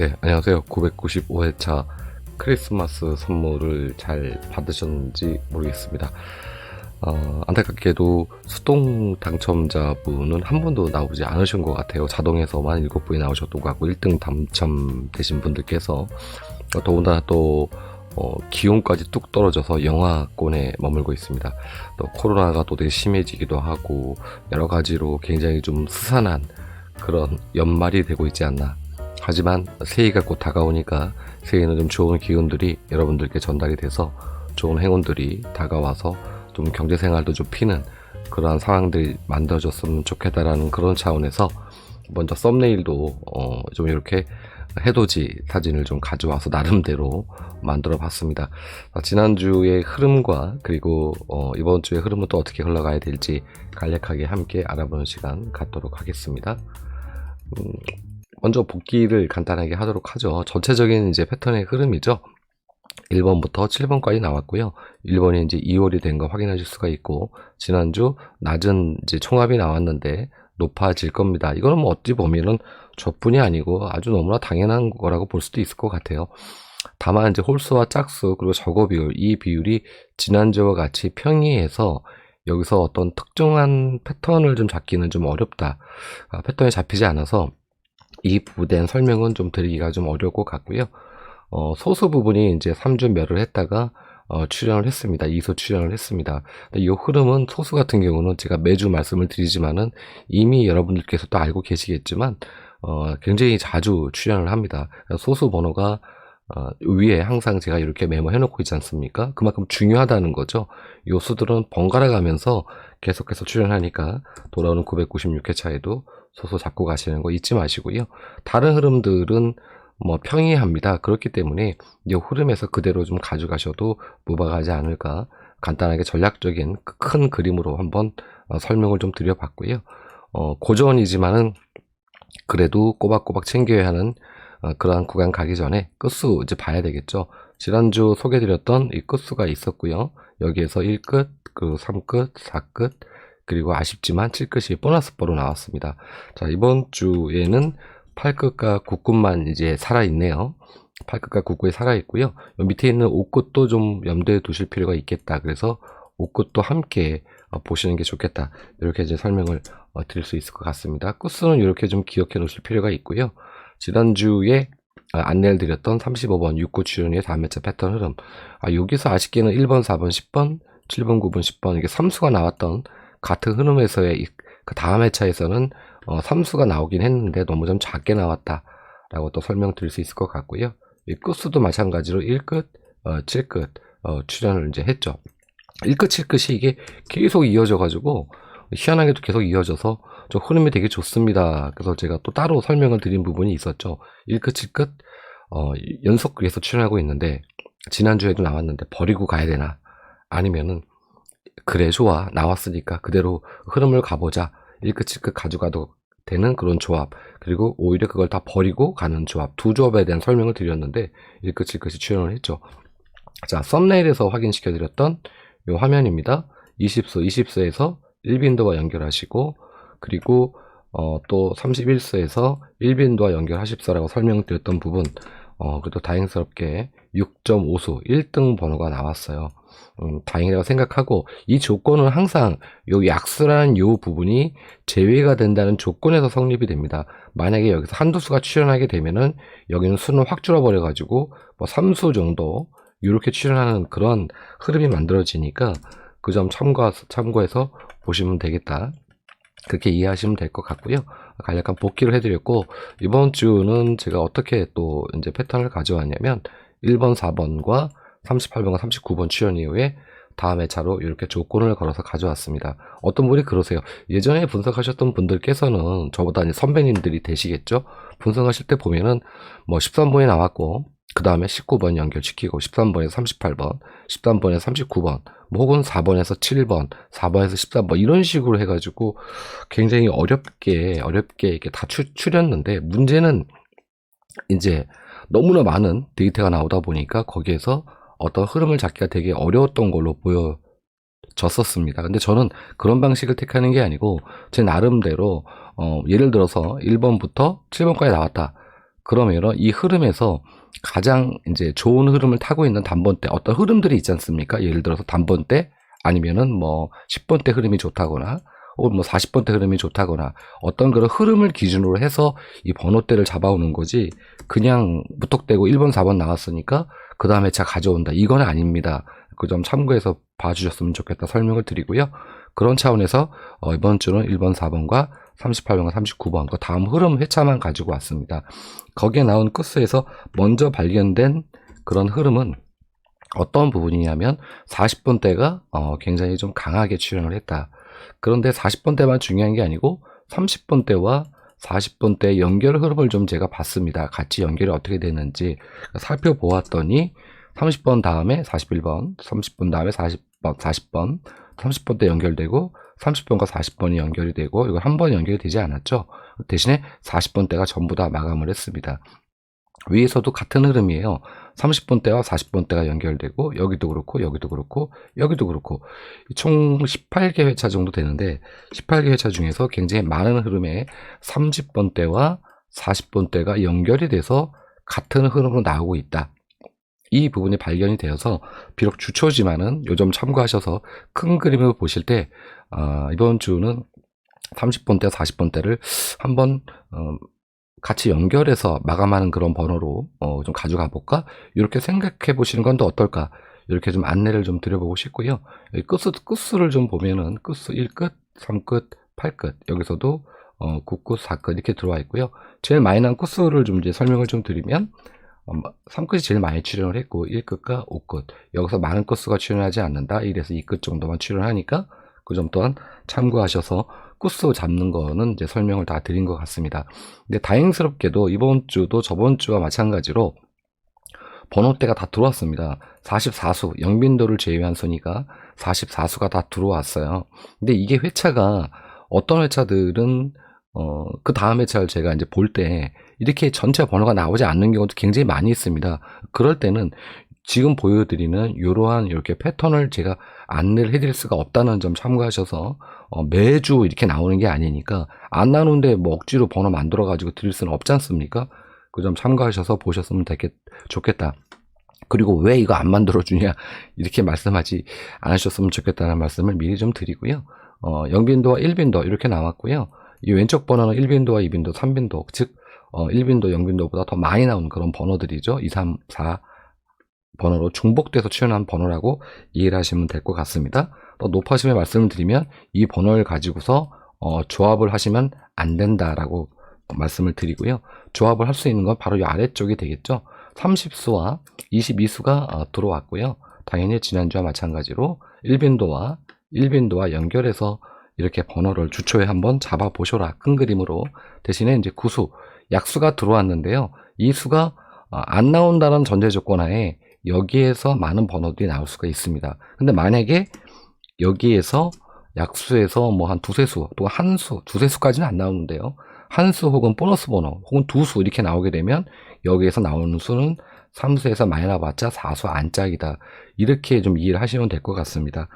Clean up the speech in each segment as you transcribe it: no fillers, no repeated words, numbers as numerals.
네, 안녕하세요. 995회차 크리스마스 선물을 잘 받으셨는지 모르겠습니다. 안타깝게도 수동 당첨자분은 한 분도 나오지 않으신 것 같아요. 자동에서만 7분이 나오셨던 것 같고 1등 당첨되신 분들께서 더군다나 또 기온까지 뚝 떨어져서 영하권에 머물고 있습니다. 또 코로나가 또 되게 심해지기도 하고 여러 가지로 굉장히 좀 스산한 그런 연말이 되고 있지 않나. 하지만 새해가 곧 다가오니까 새해는 좀 좋은 기운들이 여러분들께 전달이 돼서 좋은 행운들이 다가와서 좀 경제생활도 좀 피는 그러한 상황들이 만들어졌으면 좋겠다라는 그런 차원에서 먼저 썸네일도 좀 이렇게 해돋이 사진을 좀 가져와서 나름대로 만들어 봤습니다. 지난주의 흐름과 그리고 이번 주의 흐름은 또 어떻게 흘러가야 될지 간략하게 함께 알아보는 시간 갖도록 하겠습니다. 먼저 복기를 간단하게 하도록 하죠. 전체적인 이제 패턴의 흐름이죠. 1번부터 7번까지 나왔고요. 1번이 이제 2월이 된 거 확인하실 수가 있고, 지난주 낮은 이제 총합이 나왔는데 높아질 겁니다. 이거는 뭐 어찌 보면은 저뿐이 아니고 아주 너무나 당연한 거라고 볼 수도 있을 것 같아요. 다만 이제 홀수와 짝수 그리고 적어 비율, 이 비율이 지난주와 같이 평이해서 여기서 어떤 특정한 패턴을 좀 잡기는 좀 어렵다. 패턴이 잡히지 않아서 이 부분에 대한 설명은 좀 드리기가 좀 어려울 것 같고요. 소수 부분이 이제 3주 멸을 했다가 출연을 했습니다. 2수 출연을 했습니다. 이 흐름은 소수 같은 경우는 제가 매주 말씀을 드리지만은 이미 여러분들께서도 알고 계시겠지만 굉장히 자주 출연을 합니다. 소수 번호가 위에 항상 제가 이렇게 메모해 놓고 있지 않습니까? 그만큼 중요하다는 거죠. 이 수들은 번갈아 가면서 계속해서 출연하니까 돌아오는 996회차에도 소소 잡고 가시는 거 잊지 마시고요. 다른 흐름들은 뭐 평이합니다. 그렇기 때문에 이 흐름에서 그대로 좀 가져가셔도 무방하지 않을까. 간단하게 전략적인 큰 그림으로 한번 설명을 좀 드려봤고요. 고전이지만은 그래도 꼬박꼬박 챙겨야 하는 그러한 구간 가기 전에 끝수 이제 봐야 되겠죠. 지난주 소개드렸던 이 끝수가 있었고요. 여기에서 1끝, 그리고 3끝, 4끝, 그리고 아쉽지만 7끝이 보너스버로 나왔습니다. 자, 이번 주에는 8끝과 9끝만 이제 살아있네요. 8끝과 9끝이 살아있고요. 밑에 있는 5끝도 좀 염두에 두실 필요가 있겠다. 그래서 5끝도 함께 보시는 게 좋겠다. 이렇게 이제 설명을 드릴 수 있을 것 같습니다. 끝수는 이렇게 좀 기억해 놓으실 필요가 있고요. 지난주에 안내를 드렸던 35번 6구 출연의 다음 회차 패턴 흐름. 여기서 아쉽게는 1번, 4번, 10번, 7번, 9번, 10번 이게 3수가 나왔던 같은 흐름에서의 그 다음 회차에서는 3수가 나오긴 했는데 너무 좀 작게 나왔다 라고 또 설명드릴 수 있을 것 같고요. 이 끝수도 마찬가지로 1끝, 7끝 출연을 이제 했죠. 1끝, 7끝이 이게 계속 이어져 가지고 희한하게도 계속 이어져서 저 흐름이 되게 좋습니다. 그래서 제가 또 따로 설명을 드린 부분이 있었죠. 1끝, 7끝 연속해서 출연하고 있는데 지난주에도 나왔는데 버리고 가야 되나 아니면은 그래 좋아 나왔으니까 그대로 흐름을 가보자 1끝 7끝 가져가도 되는 그런 조합, 그리고 오히려 그걸 다 버리고 가는 조합, 두 조합에 대한 설명을 드렸는데 1끝 7끝이 출연을 했죠. 자, 썸네일에서 확인시켜 드렸던 이 화면입니다. 20수에서 1빈도와 연결하시고, 그리고 또 31수에서 1빈도와 연결하십사라고 설명드렸던 부분, 그래도 다행스럽게 6.5수 1등 번호가 나왔어요. 다행이라고 생각하고, 이 조건은 항상 요 약수라는 요 부분이 제외가 된다는 조건에서 성립이 됩니다. 만약에 여기서 한두 수가 출연하게 되면은 여기는 수는 확 줄어버려 가지고 뭐 3수 정도 이렇게 출연하는 그런 흐름이 만들어지니까 그 점 참고해서 보시면 되겠다. 그렇게 이해하시면 될 것 같고요. 간략한 복기를 해드렸고, 이번 주는 제가 어떻게 또 이제 패턴을 가져왔냐면 1번, 4번과 38번과 39번 출연 이후에 다음 회차로 이렇게 조건을 걸어서 가져왔습니다. 어떤 분이 그러세요. 예전에 분석하셨던 분들께서는 저보다 이제 선배님들이 되시겠죠. 분석하실 때 보면은 뭐 13번이 나왔고 그 다음에 19번 연결시키고 13번에서 38번, 13번에서 39번, 뭐 혹은 4번에서 7번, 4번에서 13번 이런 식으로 해가지고 굉장히 어렵게 이렇게 다 추렸는데, 문제는 이제 너무나 많은 데이터가 나오다 보니까 거기에서 어떤 흐름을 잡기가 되게 어려웠던 걸로 보여졌었습니다. 근데 저는 그런 방식을 택하는 게 아니고 제 나름대로 예를 들어서 1번부터 7번까지 나왔다. 그러면은 이 흐름에서 가장 이제 좋은 흐름을 타고 있는 단번대, 어떤 흐름들이 있지 않습니까? 예를 들어서 단번대, 아니면은 뭐 10번대 흐름이 좋다거나, 혹은 뭐 40번대 흐름이 좋다거나, 어떤 그런 흐름을 기준으로 해서 이 번호대를 잡아오는 거지, 그냥 무턱대고 1번, 4번 나왔으니까 그 다음 회차 가져온다. 이건 아닙니다. 그 점 참고해서 봐주셨으면 좋겠다 설명을 드리고요. 그런 차원에서 이번 주는 1번, 4번과 38번과 39번 그 다음 흐름 회차만 가지고 왔습니다. 거기에 나온 코스에서 먼저 발견된 그런 흐름은 어떤 부분이냐면 40번대가 굉장히 좀 강하게 출현을 했다. 그런데 40번대만 중요한 게 아니고 30번대와 40번대 연결 흐름을 좀 제가 봤습니다. 같이 연결이 어떻게 되는지 살펴보았더니 30번 다음에 41번, 30번 다음에 40번, 40번, 30번대 연결되고 30번과 40번이 연결이 되고 이거 한 번 연결이 되지 않았죠. 대신에 40번대가 전부 다 마감을 했습니다. 위에서도 같은 흐름이에요. 30번대와 40번대가 연결되고 여기도 그렇고 여기도 그렇고 여기도 그렇고 총 18개 회차 정도 되는데 18개 회차 중에서 굉장히 많은 흐름에 30번대와 40번대가 연결이 돼서 같은 흐름으로 나오고 있다. 이 부분이 발견이 되어서 비록 주초지만은 요점 참고하셔서 큰 그림을 보실 때 이번 주는 30번대, 40번대를 한번 같이 연결해서 마감하는 그런 번호로 좀 가져가 볼까? 이렇게 생각해 보시는 건 또 어떨까? 이렇게 좀 안내를 좀 드려보고 싶고요. 여기 끝수를 좀 보면은 끝수 1끝, 3끝, 8끝 여기서도 9끝, 4끝 이렇게 들어와 있고요. 제일 많이 난 끝수를 좀 이제 설명을 좀 드리면 3끝이 제일 많이 출연을 했고 1끝과 5끝 여기서 많은 끝수가 출연하지 않는다. 1에서 2끝 정도만 출연하니까 그 점 또한 참고하셔서 끝수 잡는 거는 이제 설명을 다 드린 것 같습니다. 근데 다행스럽게도 이번 주도 저번 주와 마찬가지로 번호대가 다 들어왔습니다. 44수, 영빈도를 제외한 순위가 44수가 다 들어왔어요. 근데 이게 회차가 어떤 회차들은 그 다음 회차를 제가 이제 볼 때 이렇게 전체 번호가 나오지 않는 경우도 굉장히 많이 있습니다. 그럴 때는 지금 보여드리는 이러한 이렇게 패턴을 제가 안내를 해드릴 수가 없다는 점 참고하셔서 매주 이렇게 나오는 게 아니니까 안 나오는데 뭐 억지로 번호 만들어 가지고 드릴 수는 없지 않습니까? 그 점 참고하셔서 보셨으면 좋겠다. 그리고 왜 이거 안 만들어 주냐 이렇게 말씀하지 않으셨으면 좋겠다는 말씀을 미리 좀 드리고요. 0빈도와 1빈도 이렇게 나왔고요. 이 왼쪽 번호는 1빈도와 2빈도, 3빈도 즉 1빈도, 0빈도보다 더 많이 나온 그런 번호들이죠. 2, 3, 4 번호로 중복돼서 출연한 번호라고 이해를 하시면 될 것 같습니다. 더 높아심에 말씀을 드리면 이 번호를 가지고서 조합을 하시면 안 된다라고 말씀을 드리고요. 조합을 할 수 있는 건 바로 이 아래쪽이 되겠죠. 30수와 22수가 들어왔고요. 당연히 지난주와 마찬가지로 1빈도와 연결해서 이렇게 번호를 주초에 한번 잡아 보셔라. 큰 그림으로. 대신에 이제 구수, 약수가 들어왔는데요. 이 수가 안 나온다는 전제 조건 하에 여기에서 많은 번호들이 나올 수가 있습니다. 근데 만약에 여기에서 약수에서 뭐 한 두세 수, 또 한 수, 두세 수까지는 안 나오는데요. 한 수 혹은 보너스 번호, 혹은 두 수 이렇게 나오게 되면 여기에서 나오는 수는 3수에서 많이 나봤자 4수 안짝이다. 이렇게 좀 이해를 하시면 될 것 같습니다.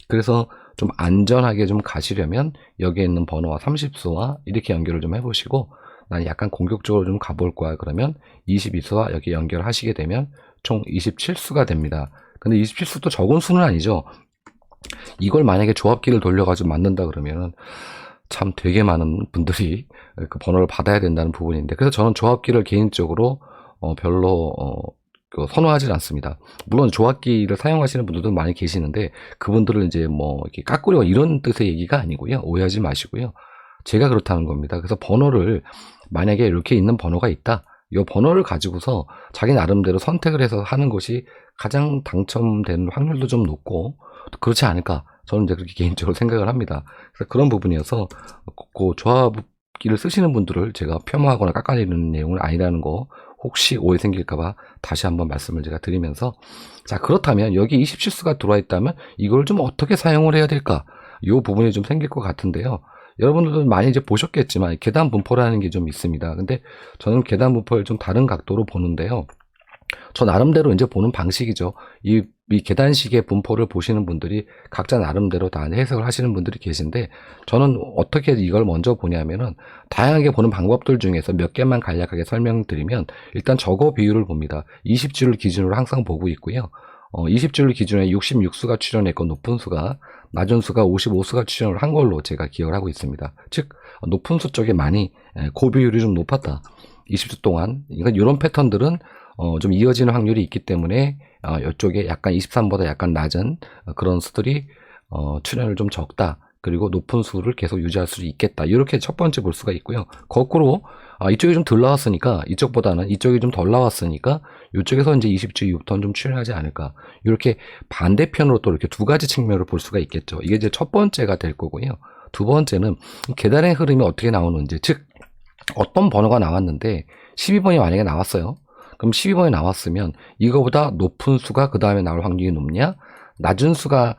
그래서 좀 안전하게 좀 가시려면 여기에 있는 번호와 30수와 이렇게 연결을 좀 해보시고 난 약간 공격적으로 좀 가볼 거야. 그러면 22수와 여기 연결하시게 되면 총 27수가 됩니다. 근데 27수도 적은 수는 아니죠. 이걸 만약에 조합기를 돌려가지고 만든다 그러면은 참 되게 많은 분들이 그 번호를 받아야 된다는 부분인데 그래서 저는 조합기를 개인적으로 별로 선호하지 않습니다. 물론 조합기를 사용하시는 분들도 많이 계시는데 그분들은 이제 뭐 이렇게 까꾸려 이런 뜻의 얘기가 아니고요. 오해하지 마시고요. 제가 그렇다는 겁니다. 그래서 번호를 만약에 이렇게 있는 번호가 있다. 이 번호를 가지고서 자기 나름대로 선택을 해서 하는 것이 가장 당첨되는 확률도 좀 높고 그렇지 않을까. 저는 이제 그렇게 개인적으로 생각을 합니다. 그래서 그런 부분이어서 그 조합기를 쓰시는 분들을 제가 폄하하거나 깎아내리는 내용은 아니라는 거 혹시 오해 생길까봐 다시 한번 말씀을 제가 드리면서 자 그렇다면 여기 27수가 들어와 있다면 이걸 좀 어떻게 사용을 해야 될까? 이 부분이 좀 생길 것 같은데요. 여러분들도 많이 이제 보셨겠지만 계단 분포라는 게 좀 있습니다. 근데 저는 계단 분포를 좀 다른 각도로 보는데요. 저 나름대로 이제 보는 방식이죠. 이 이 계단식의 분포를 보시는 분들이 각자 나름대로 다 해석을 하시는 분들이 계신데, 저는 어떻게 이걸 먼저 보냐면은 다양하게 보는 방법들 중에서 몇 개만 간략하게 설명드리면, 일단 저거 비율을 봅니다. 20주를 기준으로 항상 보고 있고요. 20주를 기준에 66수가 출연했고 높은 수가, 낮은 수가 55수가 출연을 한 걸로 제가 기억을 하고 있습니다. 즉 높은 수 쪽에 많이 고비율이 좀 높았다. 20주 동안. 그러니까 이런 패턴들은 좀 이어지는 확률이 있기 때문에 이쪽에 약간 23보다 약간 낮은 그런 수들이 출현을 좀 적다. 그리고 높은 수를 계속 유지할 수 있겠다. 이렇게 첫 번째 볼 수가 있고요. 거꾸로 이쪽이 좀 덜 나왔으니까, 이쪽보다는 이쪽이 좀 덜 나왔으니까 이쪽에서 이제 20주 이후부터는 좀 출현하지 않을까. 이렇게 반대편으로 또 이렇게 두 가지 측면을 볼 수가 있겠죠. 이게 이제 첫 번째가 될 거고요. 두 번째는 계단의 흐름이 어떻게 나오는지, 즉 어떤 번호가 나왔는데 12번이 만약에 나왔어요. 그럼 12번이 나왔으면 이거보다 높은 수가 그 다음에 나올 확률이 높냐, 낮은 수가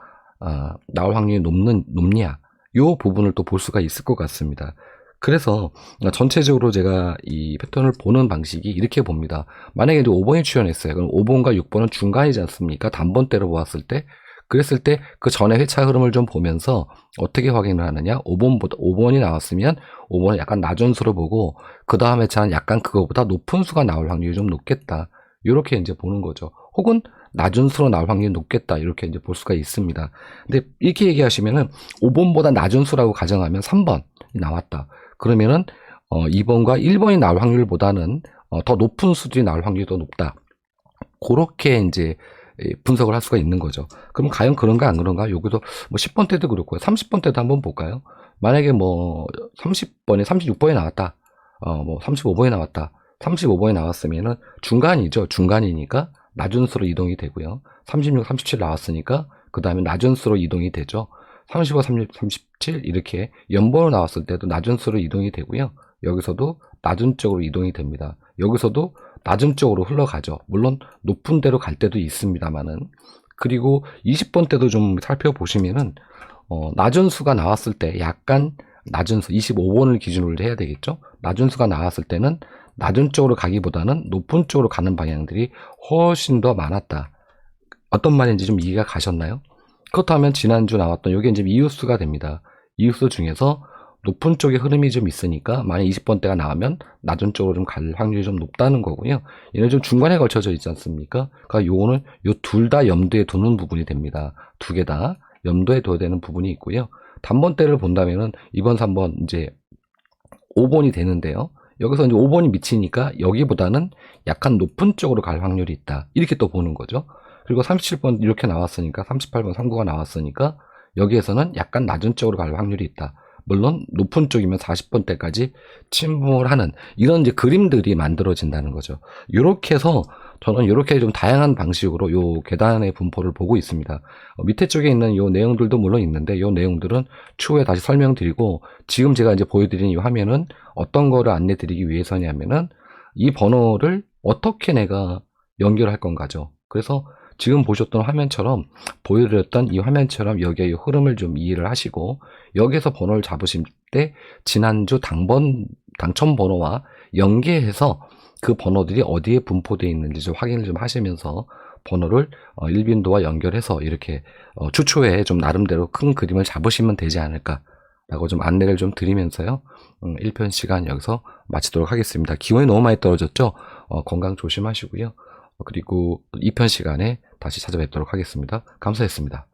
나올 확률이 높냐, 요 부분을 또 볼 수가 있을 것 같습니다. 그래서 전체적으로 제가 이 패턴을 보는 방식이 이렇게 봅니다. 만약에 이제 5번이 출현했어요. 그럼 5번과 6번은 중간이지 않습니까? 단번대로 보았을 때. 그랬을 때 그 전에 회차 흐름을 좀 보면서 어떻게 확인을 하느냐, 5번이 나왔으면 5번은 약간 낮은 수로 보고, 그 다음 회차는 약간 그거보다 높은 수가 나올 확률이 좀 높겠다. 이렇게 이제 보는 거죠. 혹은 낮은 수로 나올 확률이 높겠다. 이렇게 이제 볼 수가 있습니다. 근데 이렇게 얘기하시면은 5번보다 낮은 수라고 가정하면 3번이 나왔다. 그러면은 2번과 1번이 나올 확률보다는 더 높은 수들이 나올 확률이 더 높다. 그렇게 이제 분석을 할 수가 있는 거죠. 그럼 과연 그런가 안 그런가? 여기도 뭐 10번 때도 그렇고요. 30번 때도 한번 볼까요? 만약에 뭐 30번에 36번이 나왔다. 뭐 35번이 나왔다. 35번이 나왔으면은 중간이죠. 중간이니까 낮은 수로 이동이 되고요. 36, 37 나왔으니까 그 다음에 낮은 수로 이동이 되죠. 35, 36, 37 이렇게 연번으로 나왔을 때도 낮은 수로 이동이 되고요. 여기서도 낮은 쪽으로 이동이 됩니다. 여기서도 낮은 쪽으로 흘러가죠. 물론 높은 데로 갈 때도 있습니다만은. 그리고 20번 때도 좀 살펴보시면은 낮은 수가 나왔을 때 약간 낮은 수, 25번을 기준으로 해야 되겠죠. 낮은 수가 나왔을 때는 낮은 쪽으로 가기보다는 높은 쪽으로 가는 방향들이 훨씬 더 많았다. 어떤 말인지 좀 이해가 가셨나요? 그렇다면 지난주 나왔던 요게 이제 이웃수가 됩니다. 이웃수 중에서 높은 쪽에 흐름이 좀 있으니까 만약 20번대가 나오면 낮은 쪽으로 좀 갈 확률이 좀 높다는 거고요. 얘는 좀 중간에 걸쳐져 있지 않습니까? 그러니까 요거는 요 둘 다 염두에 두는 부분이 됩니다. 두 개 다 염두에 둬야 되는 부분이 있고요. 단번대를 본다면은 2번, 3번 이제 5번이 되는데요. 여기서 이제 5번이 미치니까 여기보다는 약간 높은 쪽으로 갈 확률이 있다. 이렇게 또 보는 거죠. 그리고 37번 이렇게 나왔으니까, 38번 3구가 나왔으니까 여기에서는 약간 낮은 쪽으로 갈 확률이 있다. 물론 높은 쪽이면 40번대까지 침몰 하는 이런 이제 그림들이 만들어진다는 거죠. 이렇게 해서 저는 이렇게 좀 다양한 방식으로 요 계단의 분포를 보고 있습니다. 밑에 쪽에 있는 요 내용들도 물론 있는데 요 내용들은 추후에 다시 설명드리고, 지금 제가 이제 보여드린 이 화면은 어떤 거를 안내 드리기 위해서냐면은 이 번호를 어떻게 내가 연결할 건가죠. 그래서 지금 보셨던 화면처럼, 보여드렸던 이 화면처럼 여기에 흐름을 좀 이해를 하시고, 여기에서 번호를 잡으실 때 지난주 당첨 번호와 연계해서 그 번호들이 어디에 분포되어 있는지 좀 확인을 좀 하시면서 번호를 일빈도와 연결해서 이렇게 추초에 좀 나름대로 큰 그림을 잡으시면 되지 않을까 라고 좀 안내를 좀 드리면서요. 1편 시간 여기서 마치도록 하겠습니다. 기온이 너무 많이 떨어졌죠? 건강 조심하시고요. 그리고 2편 시간에 다시 찾아뵙도록 하겠습니다. 감사했습니다.